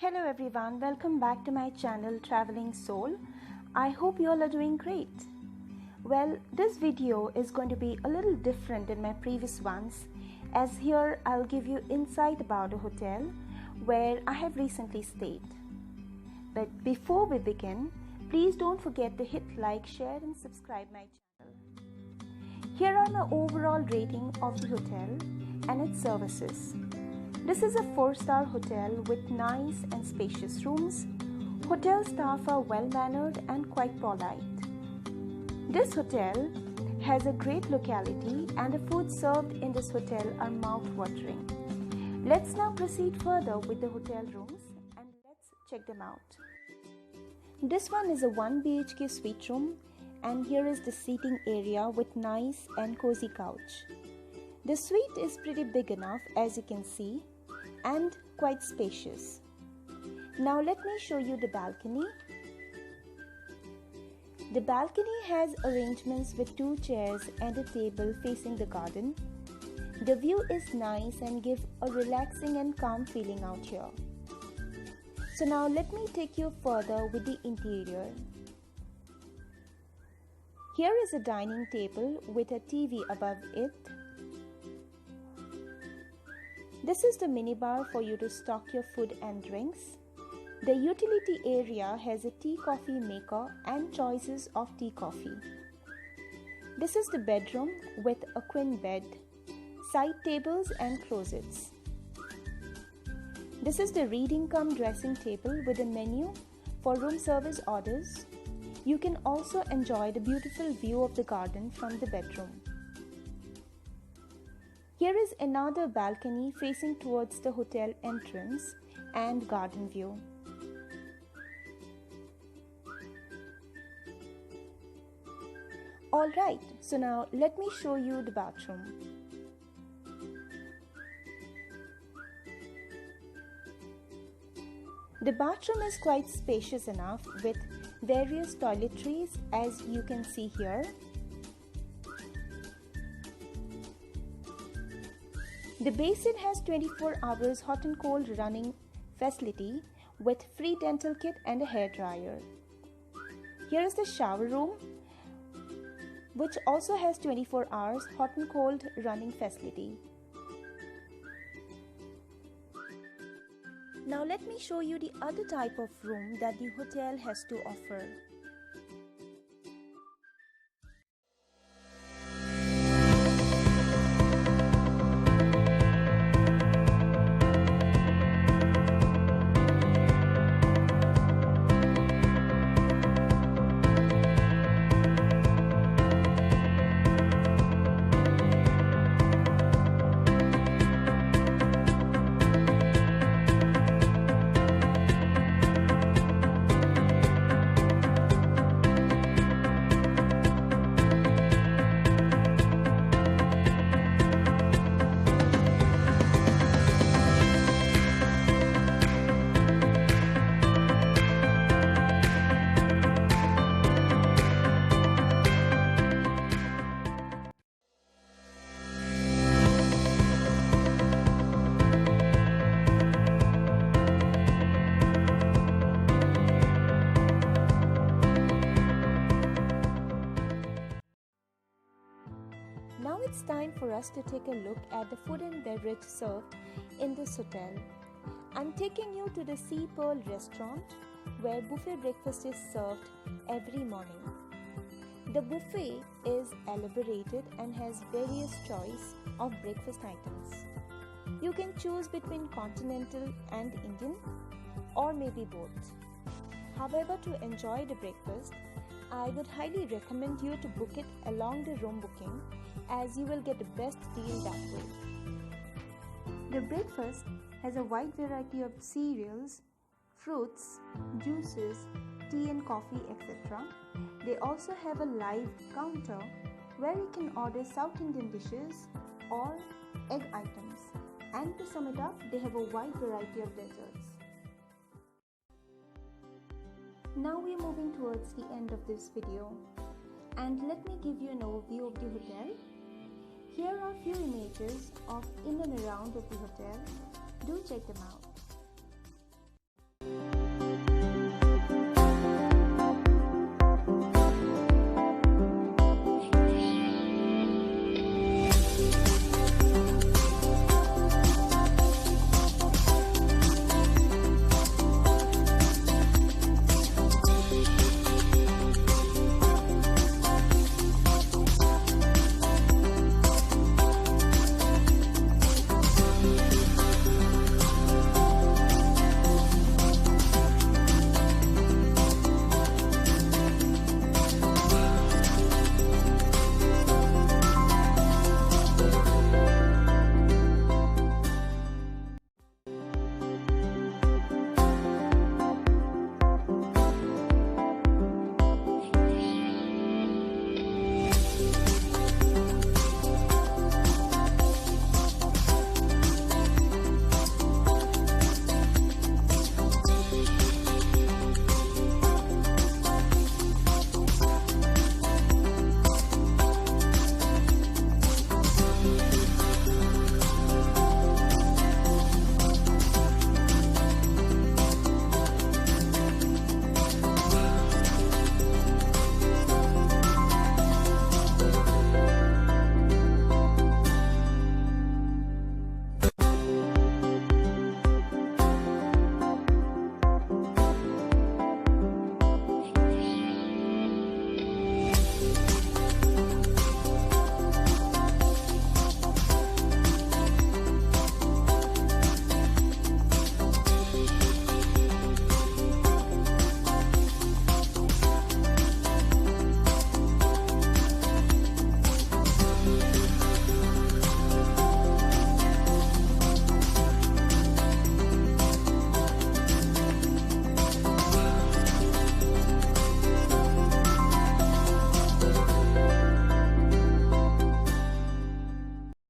Hello everyone, welcome back to my channel Traveling Soul. I hope you all are doing great. Well, this video is going to be a little different than my previous ones, as here I'll give you insight about a hotel where I have recently stayed. But before we begin, please don't forget to hit like, share and subscribe my channel. Here are my overall rating of the hotel and its services. This is a 4-star hotel with nice and spacious rooms. Hotel staff are well-mannered and quite polite. This hotel has a great locality and the food served in this hotel are mouth-watering. Let's now proceed further with the hotel rooms and let's check them out. This one is a 1 BHK suite room and here is the seating area with nice and cozy couch. The suite is pretty big enough as you can see and quite spacious. Now let me show you the balcony. The balcony has arrangements with 2 chairs and a table facing the garden. The view is nice and gives a relaxing and calm feeling out here. So now let me take you further with the interior. Here is a dining table with a TV above it. This is the minibar for you to stock your food and drinks. The utility area has a tea coffee maker and choices of tea coffee. This is the bedroom with a queen bed, side tables and closets. This is the reading cum dressing table with a menu for room service orders. You can also enjoy the beautiful view of the garden from the bedroom. Here is another balcony facing towards the hotel entrance and garden view. Alright, so now let me show you the bathroom. The bathroom is quite spacious enough with various toiletries as you can see here. The basin has 24 hours hot and cold running facility with free dental kit and a hair dryer. Here is the shower room which also has 24 hours hot and cold running facility. Now let me show you the other type of room that the hotel has to offer. Now it's time for us to take a look at the food and beverage served in this hotel. I'm taking you to the Sea Pearl restaurant where buffet breakfast is served every morning. The buffet is elaborated and has various choice of breakfast items. You can choose between continental and Indian or maybe both. However, to enjoy the breakfast, I would highly recommend you to book it along the room booking as you will get the best deal that way. The breakfast has a wide variety of cereals, fruits, juices, tea and coffee, etc. They also have a live counter where you can order South Indian dishes or egg items. And to sum it up, they have a wide variety of desserts. Now we are moving towards the end of this video and let me give you an overview of the hotel. Here are few images of in and around of the hotel. Do check them out.